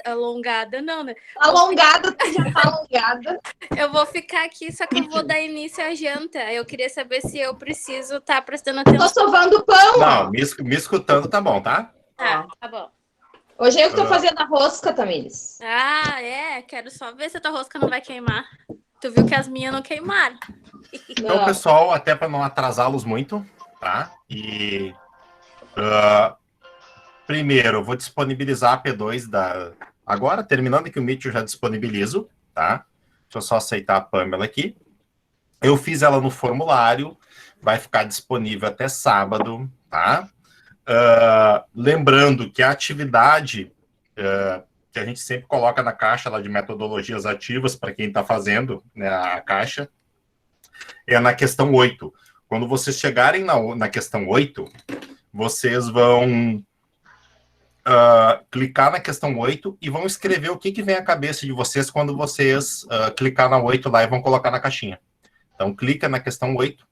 alongada não, né? Alongada, tu já tá alongada. Eu vou ficar aqui, só que eu vou dar início à janta. Eu queria saber se eu preciso estar prestando atenção. Tô sovando pão, Não, me escutando tá bom, tá? Tá bom. Hoje eu que tô fazendo a rosca, Tamires. Quero só ver se a tua rosca não vai queimar. Tu viu que as minhas não queimaram. Então, pessoal, até para não atrasá-los muito, tá? E primeiro, eu vou disponibilizar a P2 agora, terminando que o Meet eu já disponibilizo, tá? Deixa eu só aceitar a Pamela aqui. Eu fiz ela no formulário, vai ficar disponível até sábado, tá? Lembrando que a atividade que a gente sempre coloca na caixa lá de metodologias ativas para quem está fazendo, né, a caixa, é na questão 8. Quando vocês chegarem na questão 8, vocês vão clicar na questão 8 e vão escrever o que vem à cabeça de vocês quando vocês clicar na 8 lá e vão colocar na caixinha. Então, clica na questão 8,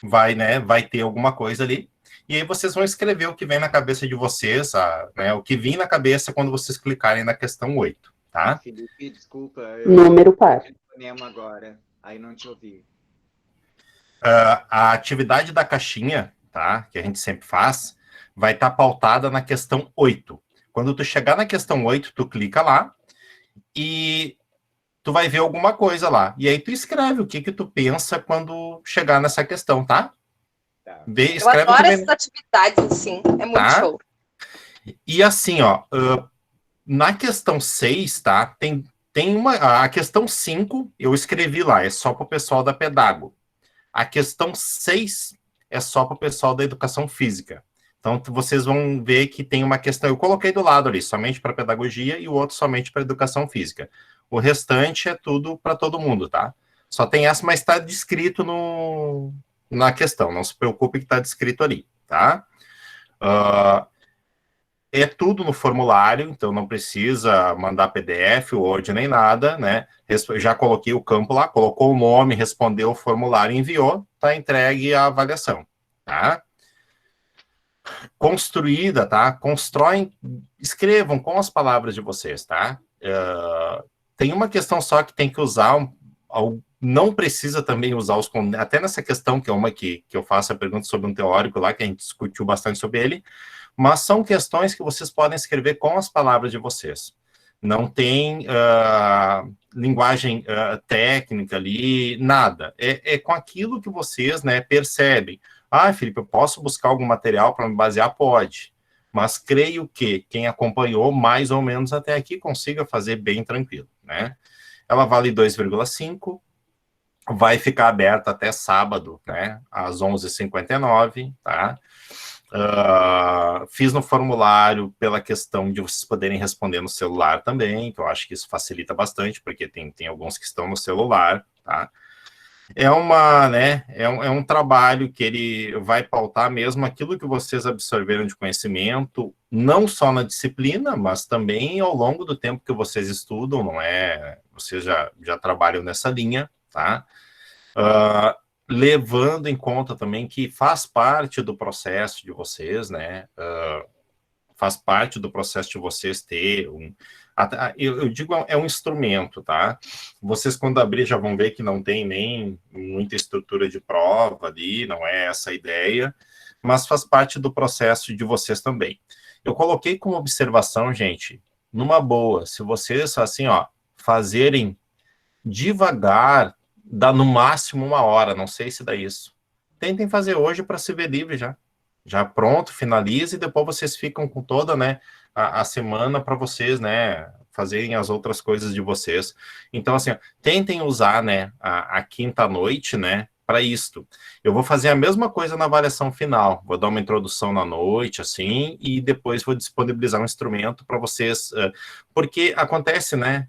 vai ter alguma coisa ali, e aí vocês vão escrever o que vem na cabeça de vocês, o que vir na cabeça quando vocês clicarem na questão 8, tá? Felipe, desculpa. Número par. Agora, aí não te ouvi. A atividade da caixinha, tá? Que a gente sempre faz, vai estar pautada na questão 8. Quando tu chegar na questão 8, tu clica lá e tu vai ver alguma coisa lá. E aí tu escreve o que tu pensa quando chegar nessa questão, tá? Eu adoro essas atividades, assim. É muito show. E assim, ó, na questão 6, tá? Tem a questão 5, eu escrevi lá, é só para o pessoal da Pedago. A questão 6 é só para o pessoal da educação física. Então, vocês vão ver que tem uma questão, eu coloquei do lado ali, somente para pedagogia e o outro somente para educação física. O restante é tudo para todo mundo, tá? Só tem essa, mas está descrito na questão, não se preocupe que está descrito ali, tá? É tudo no formulário, então não precisa mandar PDF, Word, nem nada, né? Já coloquei o campo lá, colocou o nome, respondeu o formulário, enviou, tá entregue a avaliação, tá? Construída, tá? Constroem, escrevam com as palavras de vocês, tá? Tem uma questão só que tem que usar, não precisa também usar até nessa questão, que é uma que eu faço a pergunta sobre um teórico lá, que a gente discutiu bastante sobre ele, mas são questões que vocês podem escrever com as palavras de vocês. Não tem linguagem técnica ali, nada. É com aquilo que vocês, né, percebem. Felipe, eu posso buscar algum material para me basear? Pode. Mas creio que quem acompanhou mais ou menos até aqui consiga fazer bem tranquilo, né? Ela vale 2,5, vai ficar aberta até sábado, né, às 11h59, tá? Fiz no formulário pela questão de vocês poderem responder no celular também, que eu acho que isso facilita bastante, porque tem alguns que estão no celular, tá? É um trabalho que ele vai pautar mesmo aquilo que vocês absorveram de conhecimento, não só na disciplina, mas também ao longo do tempo que vocês estudam, não é? Vocês já trabalham nessa linha, tá? Levando em conta também que faz parte do processo de vocês, né? Faz parte do processo de vocês ter eu digo, é um instrumento, tá? Vocês, quando abrir, já vão ver que não tem nem muita estrutura de prova ali, não é essa a ideia, mas faz parte do processo de vocês também. Eu coloquei como observação, gente, numa boa, se vocês, assim, ó, fazerem devagar, dá no máximo 1 hora, não sei se dá isso. Tentem fazer hoje para se ver livre já. Já pronto, finalize, e depois vocês ficam com toda, né, a semana para vocês, né, fazerem as outras coisas de vocês. Então, assim, ó, tentem usar, né, a quinta-noite, né, para isto. Eu vou fazer a mesma coisa na avaliação final. Vou dar uma introdução na noite, assim, e depois vou disponibilizar um instrumento para vocês, porque acontece, né,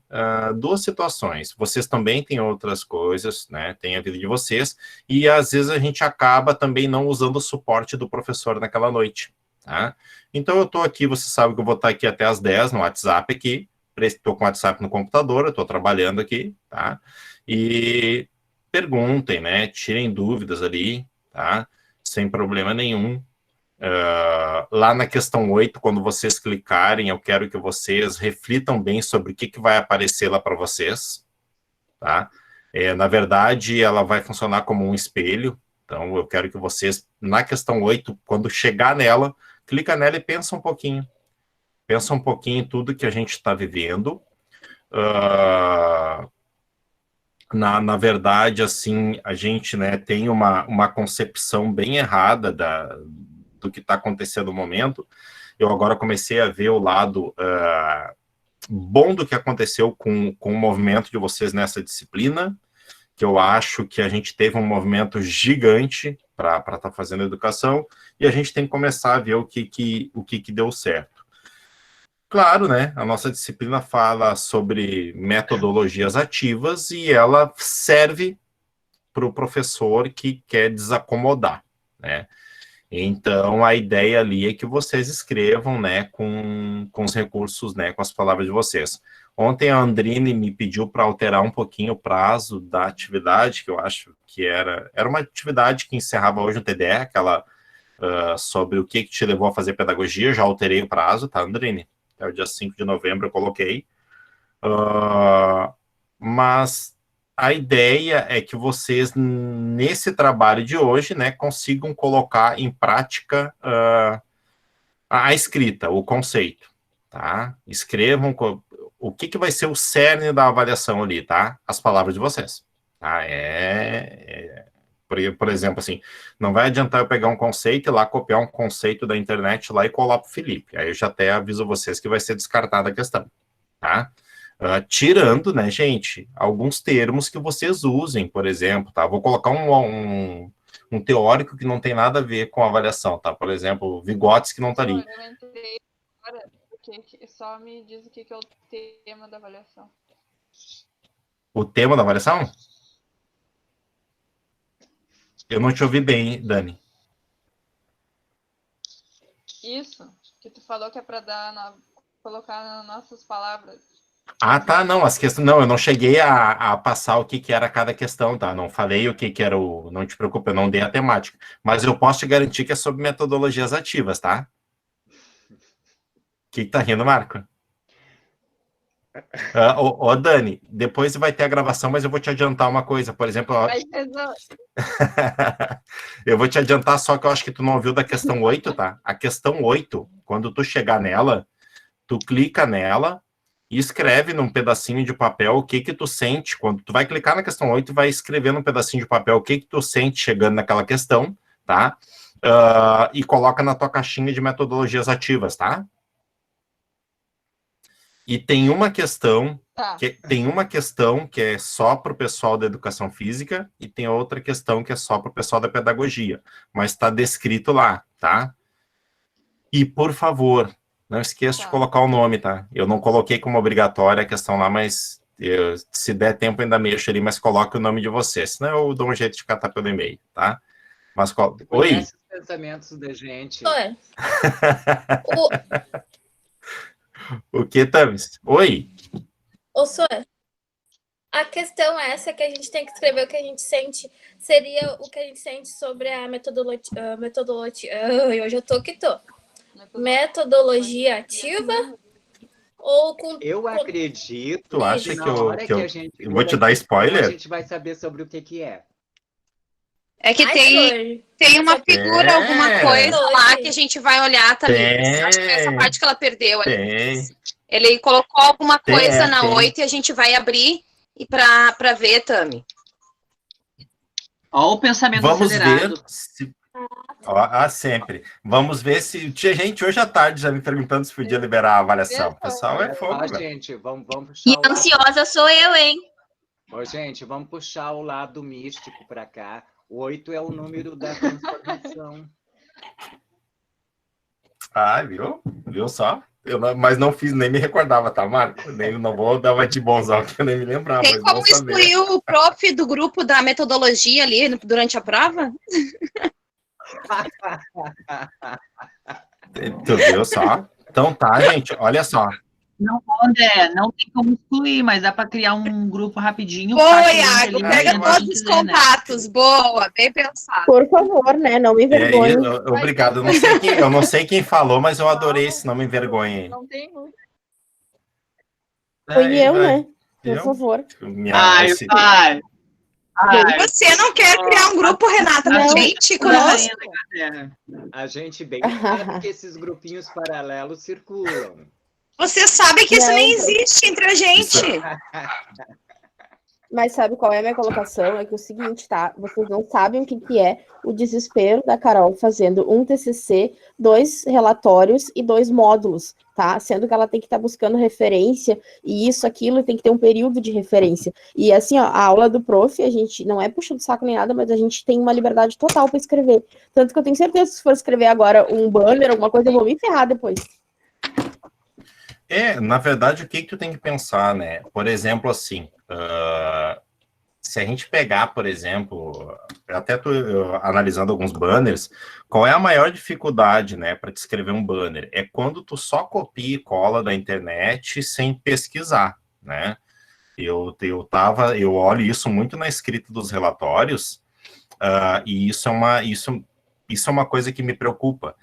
2 situações. Vocês também têm outras coisas, né, tem a vida de vocês, e às vezes a gente acaba também não usando o suporte do professor naquela noite, tá? Então eu estou aqui, você sabe que eu vou estar aqui até às 10 no WhatsApp aqui, estou com o WhatsApp no computador, eu estou trabalhando aqui, tá? E perguntem, né? Tirem dúvidas ali, tá? Sem problema nenhum. Lá na questão 8, quando vocês clicarem, eu quero que vocês reflitam bem sobre o que vai aparecer lá para vocês, tá? Na verdade, ela vai funcionar como um espelho, então eu quero que vocês, na questão 8, quando chegar nela, clica nela e pensa um pouquinho. Pensa um pouquinho em tudo que a gente está vivendo. Na verdade, assim, a gente, né, tem uma concepção bem errada do que está acontecendo no momento. Eu agora comecei a ver o lado bom do que aconteceu com o movimento de vocês nessa disciplina, que eu acho que a gente teve um movimento gigante para estar fazendo educação, e a gente tem que começar a ver o que deu certo. Claro, né? A nossa disciplina fala sobre metodologias ativas e ela serve para o professor que quer desacomodar, né? Então, a ideia ali é que vocês escrevam, né, com os recursos, né, com as palavras de vocês. Ontem a Andrine me pediu para alterar um pouquinho o prazo da atividade, que eu acho que era uma atividade que encerrava hoje o TDE, aquela sobre o que te levou a fazer pedagogia. Já alterei o prazo, tá, Andrine? Até o dia 5 de novembro eu coloquei. Mas a ideia é que vocês, nesse trabalho de hoje, né, consigam colocar em prática a escrita, o conceito, tá? Escrevam o que vai ser o cerne da avaliação ali, tá? As palavras de vocês, tá? Por exemplo, assim, não vai adiantar eu pegar um conceito e lá copiar um conceito da internet lá e colar para o Felipe. Aí eu já até aviso vocês que vai ser descartada a questão, tá? Tirando, né, gente, alguns termos que vocês usem, por exemplo, tá? Vou colocar um teórico que não tem nada a ver com a avaliação, tá? Por exemplo, Vygotsky não tá ali. Eu entrei agora, porque só me diz o que é o tema da avaliação. O tema da avaliação? Eu não te ouvi bem, Dani. Isso, que tu falou que é para colocar nas nossas palavras. Ah, tá, não, as questões, não, eu não cheguei a passar o que era cada questão, tá? Não falei o que era não te preocupe, eu não dei a temática, mas eu posso te garantir que é sobre metodologias ativas, tá? O que tá rindo, Marco? Dani, depois vai ter a gravação, mas eu vou te adiantar uma coisa, por exemplo... Eu vou te adiantar, só que eu acho que tu não ouviu da questão 8, tá? A questão 8, quando tu chegar nela, tu clica nela e escreve num pedacinho de papel o que tu sente. Quando tu vai clicar na questão 8, vai escrever num pedacinho de papel o que tu sente chegando naquela questão, tá? E coloca na tua caixinha de metodologias ativas, tá? E tem uma questão que é só para o pessoal da educação física e tem outra questão que é só para o pessoal da pedagogia, mas está descrito lá, tá? E, por favor, não esqueça de colocar o nome, tá? Eu não coloquei como obrigatória a questão lá, mas se der tempo ainda mexo ali, mas coloque o nome de você, senão eu dou um jeito de catar pelo e-mail, tá? Mas oi? Os pensamentos da gente. Oi. O que, Tamis? Oi? Ô, Soé, a questão é essa, que a gente tem que escrever o que a gente sente. Seria o que a gente sente sobre a metodologia... eu já tô que tô. Metodologia ativa ou com... Eu acredito... Tu acha que eu vou te dar a spoiler? gente vai saber sobre o que é. É que tem uma figura, alguma coisa lá que a gente vai olhar também. Acho que é essa parte que ela perdeu. Ele colocou alguma coisa na 8 e a gente vai abrir para ver, Tami. Ó o pensamento acelerado. Sempre. Vamos ver se... Tinha gente hoje à tarde já me perguntando se podia liberar a avaliação. O pessoal é fogo, gente, vamos puxar... E ansiosa sou eu, hein? Gente, vamos puxar o lado místico para cá. 8 é o número da transformação. Viu? Viu só? Mas não fiz, nem me recordava, tá, Marco? Não vou dar uma de bonzão, que eu nem me lembrava. Tem como excluir o prof do grupo da metodologia ali durante a prova? Tu viu só? Então tá, gente, olha só. Não, André, não tem como excluir, mas dá para criar um grupo rapidinho. Boa, Iago, pega todos os contatos. Boa, bem pensado. Por favor, né? Não me envergonhe. Obrigado. Eu não sei quem falou, mas eu adorei esse Não Me Envergonhe. Não tem muito. Foi eu, né? Por favor. Pai. Você não quer criar um grupo, Renata, pra gente? Conosco? A gente bem sabe que esses grupinhos paralelos circulam. Você sabe que isso nem existe entre a gente. Mas sabe qual é a minha colocação? É que é o seguinte, tá? Vocês não sabem o que é o desespero da Carol fazendo um TCC, 2 relatórios e 2 módulos, tá? Sendo que ela tem que estar buscando referência e isso, aquilo, tem que ter um período de referência. E assim, ó, a aula do prof, a gente não é puxando saco nem nada, mas a gente tem uma liberdade total para escrever. Tanto que eu tenho certeza que se for escrever agora um banner, alguma coisa, eu vou me ferrar depois. Na verdade, o que tu tem que pensar, né? Por exemplo, assim, se a gente pegar, por exemplo, até tô analisando alguns banners, qual é a maior dificuldade, né, para te escrever um banner? É quando tu só copia e cola da internet sem pesquisar, né? Eu olho isso muito na escrita dos relatórios, e isso é uma coisa que me preocupa.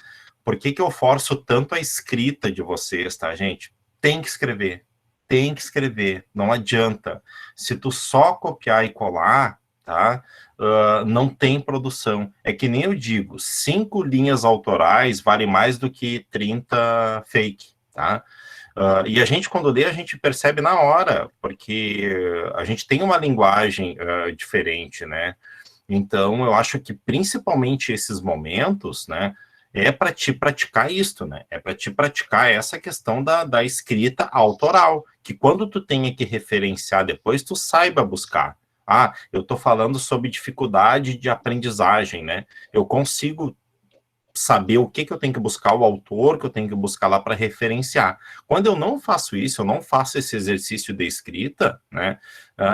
Por que eu forço tanto a escrita de vocês, tá, gente? Tem que escrever, não adianta. Se tu só copiar e colar, tá, não tem produção. É que nem eu digo, 5 linhas autorais vale mais do que 30 fake, tá? E a gente, quando lê, a gente percebe na hora, porque a gente tem uma linguagem diferente, né? Então, eu acho que principalmente esses momentos, né, é para te praticar isto, né? É para te praticar essa questão da escrita autoral, que quando tu tenha que referenciar depois, tu saiba buscar. Eu estou falando sobre dificuldade de aprendizagem, né? Eu consigo saber o que eu tenho que buscar, o autor que eu tenho que buscar lá para referenciar. Quando eu não faço isso, eu não faço esse exercício de escrita, né?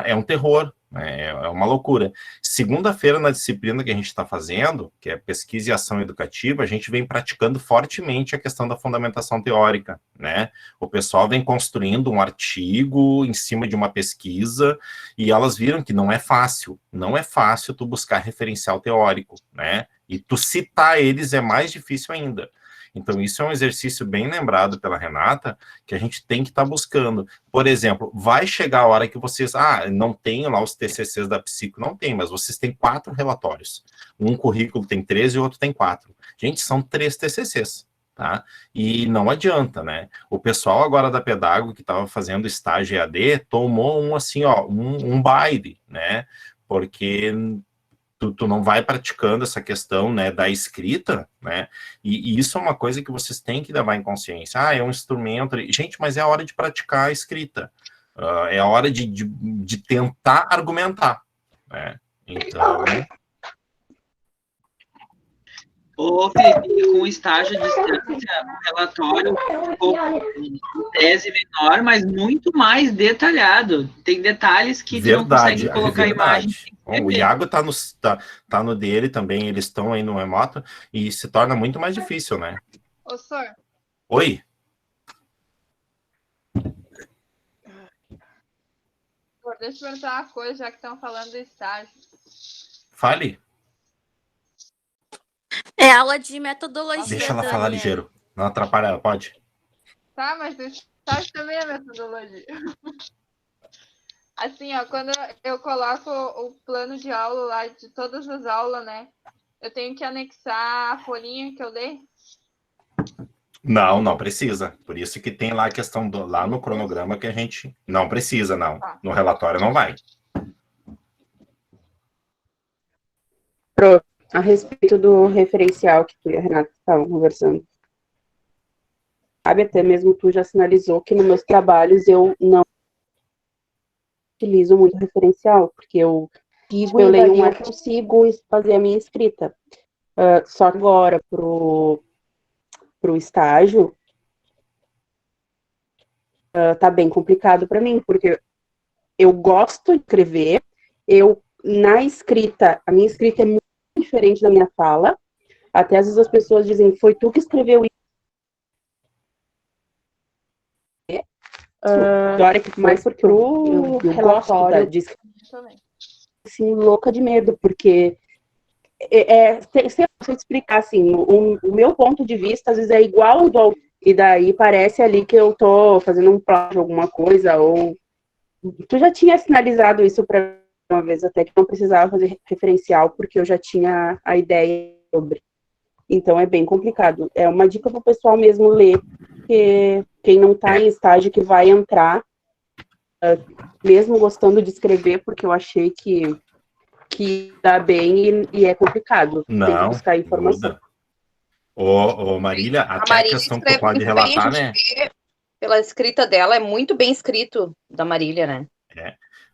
É um terror, né? É uma loucura. Segunda-feira, na disciplina que a gente está fazendo, que é pesquisa e ação educativa, a gente vem praticando fortemente a questão da fundamentação teórica, né? O pessoal vem construindo um artigo em cima de uma pesquisa e elas viram que não é fácil tu buscar referencial teórico, né? E tu citar eles é mais difícil ainda. Então, isso é um exercício bem lembrado pela Renata, que a gente tem que estar buscando. Por exemplo, vai chegar a hora que vocês... não tem lá os TCCs da Psico, não tem, mas vocês têm 4 relatórios. Um currículo tem 13 e o outro tem 4. Gente, são 3 TCCs, tá? E não adianta, né? O pessoal agora da Pedago, que estava fazendo estágio EAD, tomou um baile, né? Porque... Tu não vai praticando essa questão, né, da escrita, né, e isso é uma coisa que vocês têm que levar em consciência. É um instrumento... Gente, mas é a hora de praticar a escrita. É a hora de tentar argumentar, né? Então... Ô, Felipe, com estágio de distância, um relatório um pouco em tese menor, mas muito mais detalhado. Tem detalhes que tu não consegue colocar imagem. O Iago tá no dele também, eles estão aí no remoto, e se torna muito mais difícil, né? Ô, Sor. Oi? Deixa eu perguntar uma coisa, já que estão falando do estágio. Fale. É aula de metodologia. Deixa ela falar ligeiro. Não atrapalha ela, pode? Tá, mas o estágio também é metodologia. Assim, ó, quando eu coloco o plano de aula lá, de todas as aulas, né? Eu tenho que anexar a folhinha que eu dei? Não precisa. Por isso que tem lá a questão lá no cronograma que a gente... Não precisa, não. No relatório não vai. A respeito do referencial que tu e a Renata estavam conversando. Sabe, até mesmo tu já sinalizou que nos meus trabalhos eu não utilizo muito referencial, porque eu leio um artigo, consigo fazer a minha escrita. Só que agora, pro estágio, tá bem complicado para mim, porque eu gosto de escrever, na escrita, a minha escrita é muito diferente da minha fala, até às vezes as pessoas dizem, foi tu que escreveu isso. teórico, mas porque eu gosto da disco, assim, louca de medo, porque se eu explicar assim, o meu ponto de vista às vezes é igual ao do, e daí parece ali que eu tô fazendo um plano de alguma coisa, ou tu já tinha sinalizado isso para uma vez, até que não precisava fazer referencial, porque eu já tinha a ideia sobre. Então é bem complicado. É uma dica para o pessoal mesmo ler, porque quem não está em estágio que vai entrar, mesmo gostando de escrever, porque eu achei que dá bem e é complicado. Não, tem que buscar informação. Muda. Ô, Marília, até a questão que tu pode relatar, né? Pela escrita dela, é muito bem escrito da Marília, né?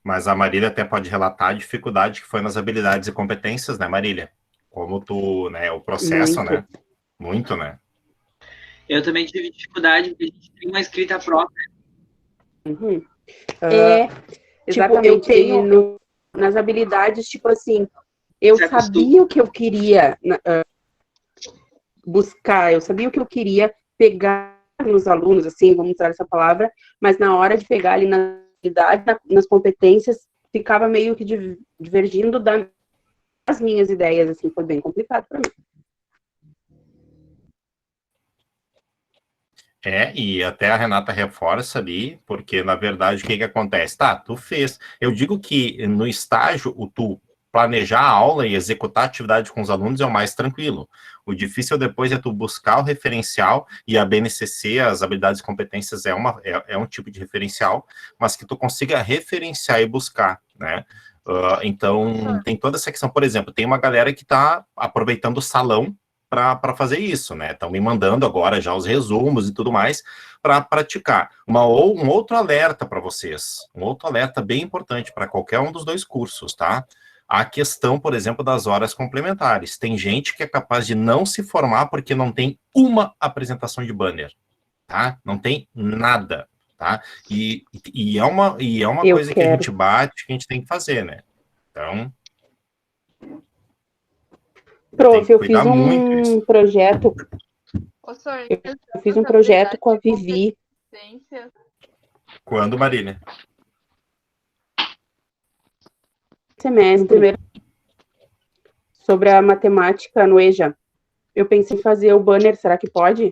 Mas a Marília até pode relatar a dificuldade que foi nas habilidades e competências, né, Marília? Como tu, né, o processo, Muito. né? Muito, né? Eu também tive dificuldade, porque a gente tem uma escrita própria. Uhum. Exatamente. Eu tenho nas habilidades, tipo assim, eu sabia o que eu queria buscar, eu sabia o que eu queria pegar nos alunos, assim, vamos usar essa palavra, mas na hora de pegar ali na habilidade, nas competências, ficava meio que divergindo das minhas ideias, assim, foi bem complicado para mim. E até a Renata reforça ali, porque, na verdade, o que acontece? Tá, tu fez. Eu digo que no estágio, tu planejar a aula e executar a atividade com os alunos é o mais tranquilo. O difícil depois é tu buscar o referencial, e a BNCC, as habilidades e competências, é um tipo de referencial, mas que tu consiga referenciar e buscar, né? Então, tem toda essa questão. Por exemplo, tem uma galera que está aproveitando o salão para fazer isso, né? Estão me mandando agora já os resumos e tudo mais para praticar. Um outro alerta para vocês, um outro alerta bem importante para qualquer um dos dois cursos, tá? A questão, por exemplo, das horas complementares. Tem gente que é capaz de não se formar porque não tem uma apresentação de banner, tá? Não tem nada, tá? E é uma coisa que a gente bate, que a gente tem que fazer, né? Então... Prof, eu fiz um projeto. Eu fiz um projeto com a Vivi. Quando, Marília? Semestre. Sobre a matemática no EJA. Eu pensei em fazer o banner, será que pode?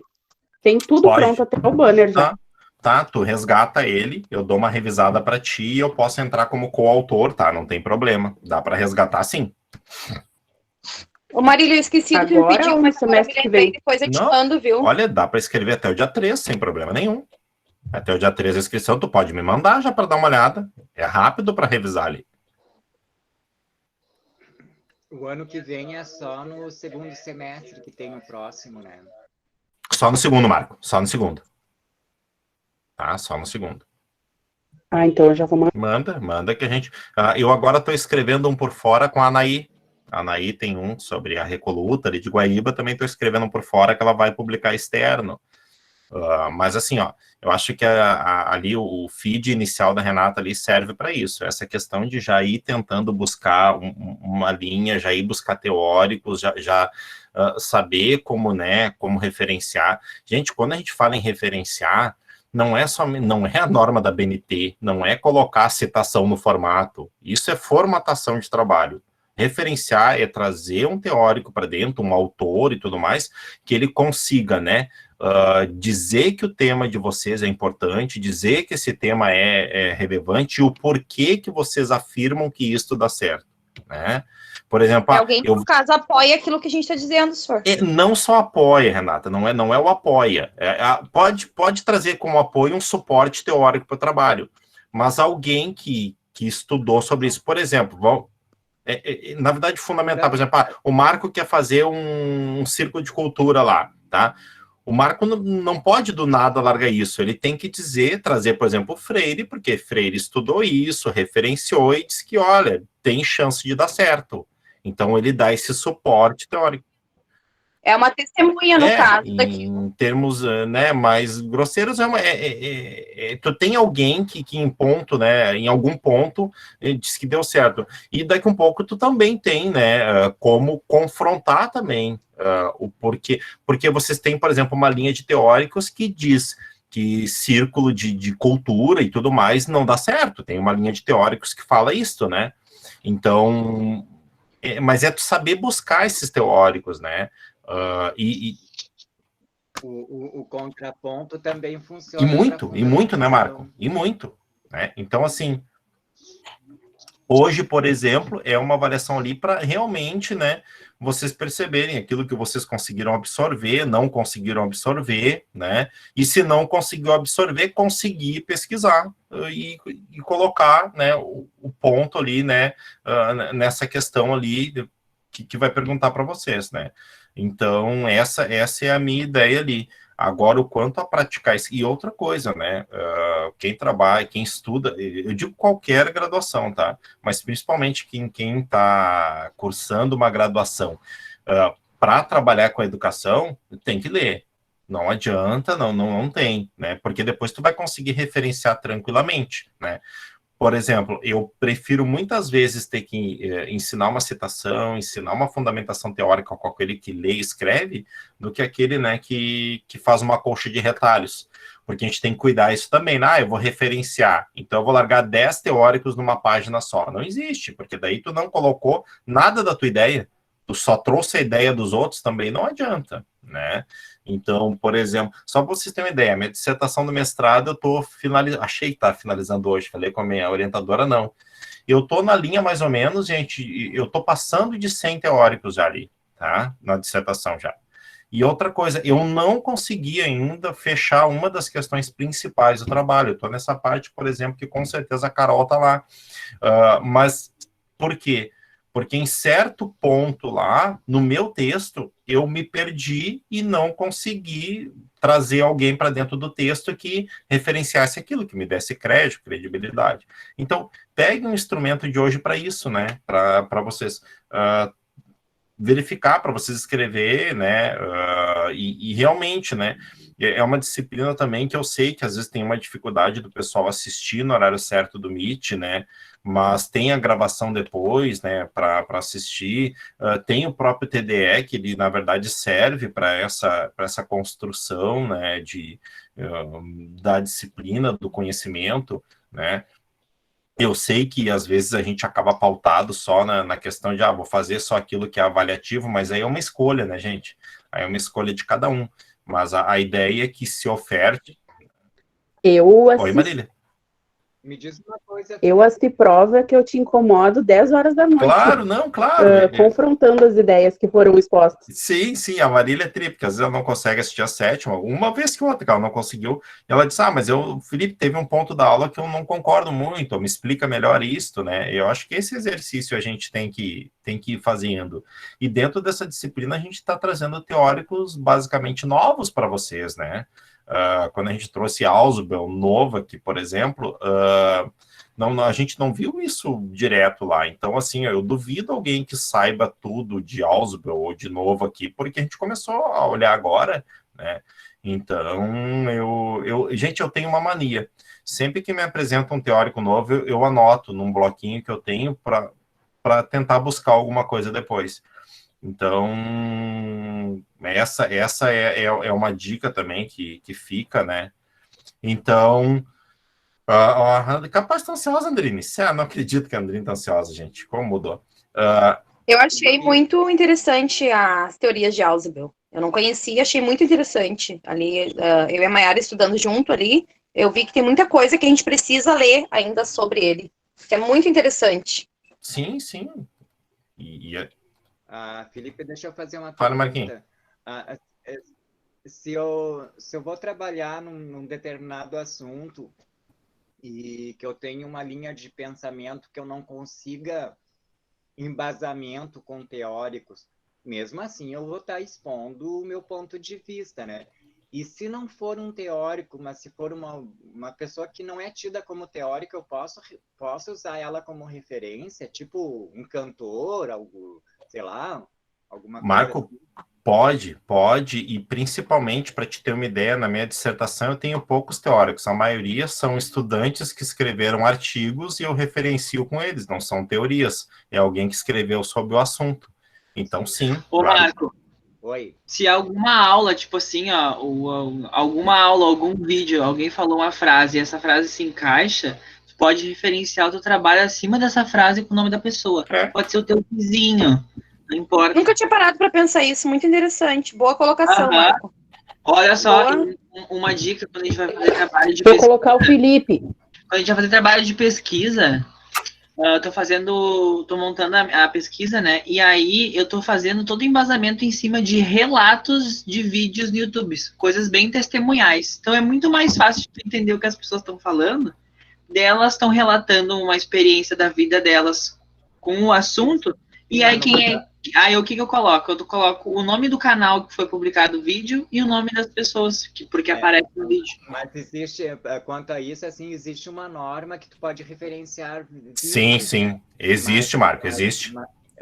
Tem tudo pronto, até o banner já. Tá, tu resgata ele, eu dou uma revisada para ti e eu posso entrar como coautor, tá? Não tem problema. Dá para resgatar sim. Ô, Marília, eu esqueci do que me pediu, mas semestre que vem. Depois eu te mando, viu? Olha, dá para escrever até o dia 3, sem problema nenhum. Até o dia 3 a inscrição, tu pode me mandar já para dar uma olhada. É rápido para revisar ali. O ano que vem é só no segundo semestre que tem o próximo, né? Só no segundo, Marco. Só no segundo. Tá? Só no segundo. Então eu já vou mandar. Manda que a gente... eu agora estou escrevendo um por fora com a Anaí. A Anaí tem um sobre a Recoluta ali de Guaíba, também estou escrevendo um por fora que ela vai publicar externo. Mas assim, ó, eu acho que ali o feed inicial da Renata ali serve para isso, essa questão de já ir tentando buscar uma linha, já ir buscar teóricos, já saber como, né, como referenciar. Gente, quando a gente fala em referenciar, não é a norma da BNT, não é colocar a citação no formato, isso é formatação de trabalho. Referenciar é trazer um teórico para dentro, um autor e tudo mais, que ele consiga, né, dizer que o tema de vocês é importante, dizer que esse tema é relevante e o porquê que vocês afirmam que isso dá certo, né? Por exemplo... alguém que, no caso, apoia aquilo que a gente está dizendo, senhor. Não só apoia, Renata, não é o apoia. Pode trazer como apoio um suporte teórico para o trabalho, mas alguém que estudou sobre isso, por exemplo, na verdade, fundamental, por exemplo, o Marco quer fazer um círculo de cultura lá, tá? O Marco não pode do nada largar isso, ele tem que trazer, por exemplo, o Freire, porque Freire estudou isso, referenciou e disse que, olha, tem chance de dar certo. Então, ele dá esse suporte teórico. É uma testemunha, no caso, daqui. Em termos, né, mais grosseiros, tu tem alguém que em ponto, né, em algum ponto, diz que deu certo. E daqui um pouco tu também tem, né, como confrontar também o porquê. Porque vocês têm, por exemplo, uma linha de teóricos que diz que círculo de cultura e tudo mais não dá certo. Tem uma linha de teóricos que fala isso, né? Então, mas é tu saber buscar esses teóricos, né? O contraponto também funciona. E muito, né, Marco? E muito, né? Então, assim, hoje, por exemplo, é uma avaliação ali para realmente, né, vocês perceberem aquilo que vocês conseguiram absorver, não conseguiram absorver, né? E se não conseguiu absorver, conseguir pesquisar e colocar, né, o ponto ali, né, nessa questão ali que vai perguntar para vocês, né? Então, essa é a minha ideia ali. Agora, o quanto a praticar isso. E outra coisa, né? Quem trabalha, quem estuda, eu digo qualquer graduação, tá? Mas principalmente quem está cursando uma graduação, para trabalhar com a educação, tem que ler. Não adianta, não tem, né? Porque depois tu vai conseguir referenciar tranquilamente, né? Por exemplo, eu prefiro muitas vezes ter que ensinar uma citação, ensinar uma fundamentação teórica com aquele que lê e escreve, do que aquele, né, que faz uma colcha de retalhos. Porque a gente tem que cuidar isso também, né? Eu vou referenciar, então eu vou largar 10 teóricos numa página só. Não existe, porque daí tu não colocou nada da tua ideia, tu só trouxe a ideia dos outros, também não adianta, né? Então, por exemplo, só para vocês terem uma ideia, minha dissertação do mestrado eu estou finalizando, achei que está finalizando hoje, falei com a minha orientadora, não. Eu estou na linha mais ou menos, gente, eu estou passando de 100 teóricos já ali, tá? Na dissertação já. E outra coisa, eu não consegui ainda fechar uma das questões principais do trabalho. Eu estou nessa parte, por exemplo, que com certeza a Carol está lá. Mas por quê? Porque em certo ponto lá, no meu texto, eu me perdi e não consegui trazer alguém para dentro do texto que referenciasse aquilo, que me desse crédito, credibilidade. Então, pegue um instrumento de hoje para isso, né? Para vocês verificar, para vocês escrever, né? E realmente, né? É uma disciplina também que eu sei que às vezes tem uma dificuldade do pessoal assistir no horário certo do Meet, né? Mas tem a gravação depois, né, para assistir. Tem o próprio TDE, que ele, na verdade, serve para essa construção, né, da disciplina, do conhecimento, né. Eu sei que, às vezes, a gente acaba pautado só na questão de, vou fazer só aquilo que é avaliativo, mas aí é uma escolha, né, gente? Aí é uma escolha de cada um. Mas a ideia é que se oferte... Oi, Marília. Me diz uma coisa. Eu assisti prova que eu te incomodo 10 horas da noite. Claro, não, claro. Confrontando as ideias que foram expostas. Sim, a Marília é tri, porque às vezes ela não consegue assistir a sétima, uma vez que outra, que ela não conseguiu, e ela disse, mas o Felipe teve um ponto da aula que eu não concordo muito, me explica melhor isto, né? Eu acho que esse exercício a gente tem que ir fazendo. E dentro dessa disciplina a gente está trazendo teóricos basicamente novos para vocês, né? Quando a gente trouxe Ausubel novo aqui, por exemplo, a gente não viu isso direto lá. Então, assim, eu duvido alguém que saiba tudo de Ausubel ou de novo aqui, porque a gente começou a olhar agora, né? Então, gente, eu tenho uma mania. Sempre que me apresenta um teórico novo, eu anoto num bloquinho que eu tenho para tentar buscar alguma coisa depois. Então, essa é uma dica também que fica, né? Então, capaz está ansiosa, Andrine. Não acredito que a Andrine está ansiosa, gente. Como mudou? Eu achei muito interessante as teorias de Ausubel. Eu não conhecia, achei muito interessante. Ali, eu e a Mayara estudando junto ali, eu vi que tem muita coisa que a gente precisa ler ainda sobre ele. Que é muito interessante. Sim. Felipe, deixa eu fazer uma pergunta. Fala, Marquinhos. Se eu vou trabalhar num determinado assunto e que eu tenho uma linha de pensamento que eu não consiga embasamento com teóricos, mesmo assim eu vou estar expondo o meu ponto de vista, né? E se não for um teórico, mas se for uma pessoa que não é tida como teórica, eu posso usar ela como referência, tipo um cantor, algo, sei lá, alguma coisa. Marco, assim. Pode, e principalmente, para te ter uma ideia, na minha dissertação eu tenho poucos teóricos, a maioria são estudantes que escreveram artigos e eu referencio com eles, não são teorias, é alguém que escreveu sobre o assunto. Então, sim. Ô, Marco, Oi. Se alguma aula, tipo assim, ó, alguma aula, algum vídeo, alguém falou uma frase e essa frase se encaixa, tu pode referenciar o teu trabalho acima dessa frase com o nome da pessoa. Pode ser o teu vizinho, não importa. Nunca tinha parado para pensar isso, muito interessante. Boa colocação, Marco. Olha só, uma dica quando a gente vai fazer trabalho de pesquisa. Vou colocar o Felipe. Quando a gente vai fazer trabalho de pesquisa, tô montando a pesquisa, né? E aí eu tô fazendo todo o embasamento em cima de relatos de vídeos no YouTube, coisas bem testemunhais. Então é muito mais fácil de entender o que as pessoas estão falando. Delas estão relatando uma experiência da vida delas com o assunto. E aí aí o que eu coloco? Eu coloco o nome do canal que foi publicado o vídeo e o nome das pessoas, porque aparece no vídeo. Mas existe, quanto a isso, assim, existe uma norma que tu pode referenciar vídeos. Sim. Existe, Marco, existe.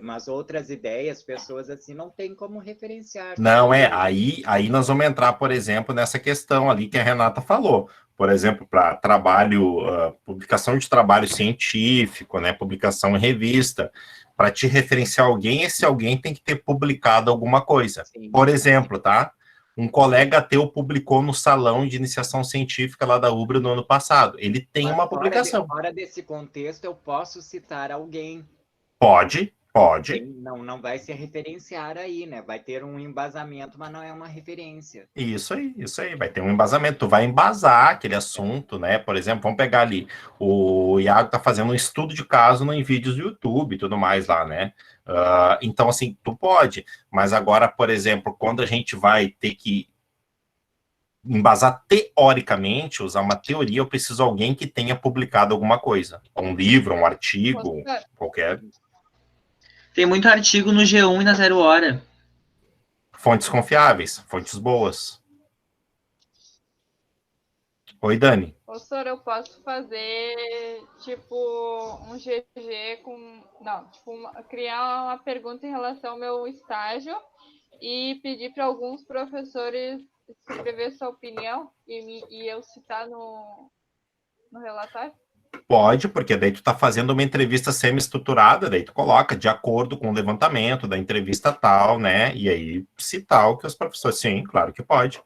Mas outras ideias, pessoas assim, não tem como referenciar. Não, aí nós vamos entrar, por exemplo, nessa questão ali que a Renata falou. Por exemplo, para trabalho, publicação de trabalho científico, né, publicação em revista, para te referenciar alguém, esse alguém tem que ter publicado alguma coisa. Sim. Por exemplo, tá? Um colega teu publicou no salão de iniciação científica lá da UBRA no ano passado. Ele tem uma publicação. Fora desse contexto, eu posso citar alguém. Pode. Não vai se referenciar aí, né? Vai ter um embasamento, mas não é uma referência. Isso aí. Vai ter um embasamento. Tu vai embasar aquele assunto, né? Por exemplo, vamos pegar ali. O Iago tá fazendo um estudo de caso em vídeos do YouTube e tudo mais lá, né? Então, assim, tu pode. Mas agora, por exemplo, quando a gente vai ter que embasar teoricamente, usar uma teoria, eu preciso de alguém que tenha publicado alguma coisa. Um livro, um artigo, qualquer... Tem muito artigo no G1 e na 0 Hora. Fontes confiáveis, fontes boas. Oi, Dani. Professor, eu posso fazer, tipo, um GG com... Não, tipo, criar uma pergunta em relação ao meu estágio e pedir para alguns professores escrever sua opinião e eu citar no relatório? Pode, porque daí tu tá fazendo uma entrevista semi-estruturada, daí tu coloca de acordo com o levantamento da entrevista tal, né? E aí citar o que os professores... Sim, claro que pode.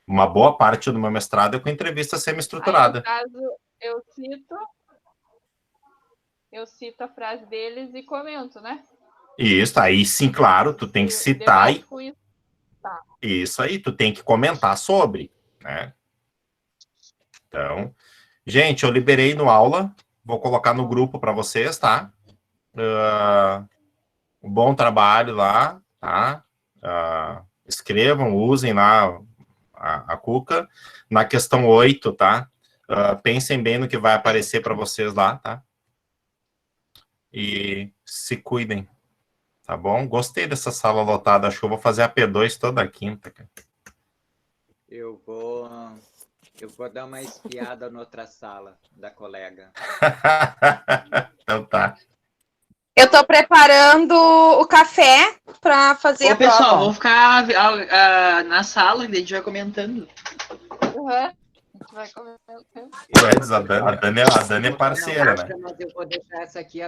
Uma boa parte do meu mestrado é com entrevista semi-estruturada. No caso, eu cito a frase deles e comento, né? Isso, aí sim, claro, tu tem que citar e... Isso aí, tu tem que comentar sobre, né? Então... Gente, eu liberei no aula, vou colocar no grupo para vocês, tá? Um bom trabalho lá, tá? Escrevam, usem lá a Cuca. Na questão 8, tá? Pensem bem no que vai aparecer para vocês lá, tá? E se cuidem, tá bom? Gostei dessa sala lotada, acho que eu vou fazer a P2 toda quinta, cara. Eu vou dar uma espiada na outra sala da colega. Então tá. Eu tô preparando o café para fazer a prova. Pessoal, vou ficar na sala e a gente vai comentando. Uhum. A gente vai comentando. A Dani é parceira, né? Mas eu vou deixar essa aqui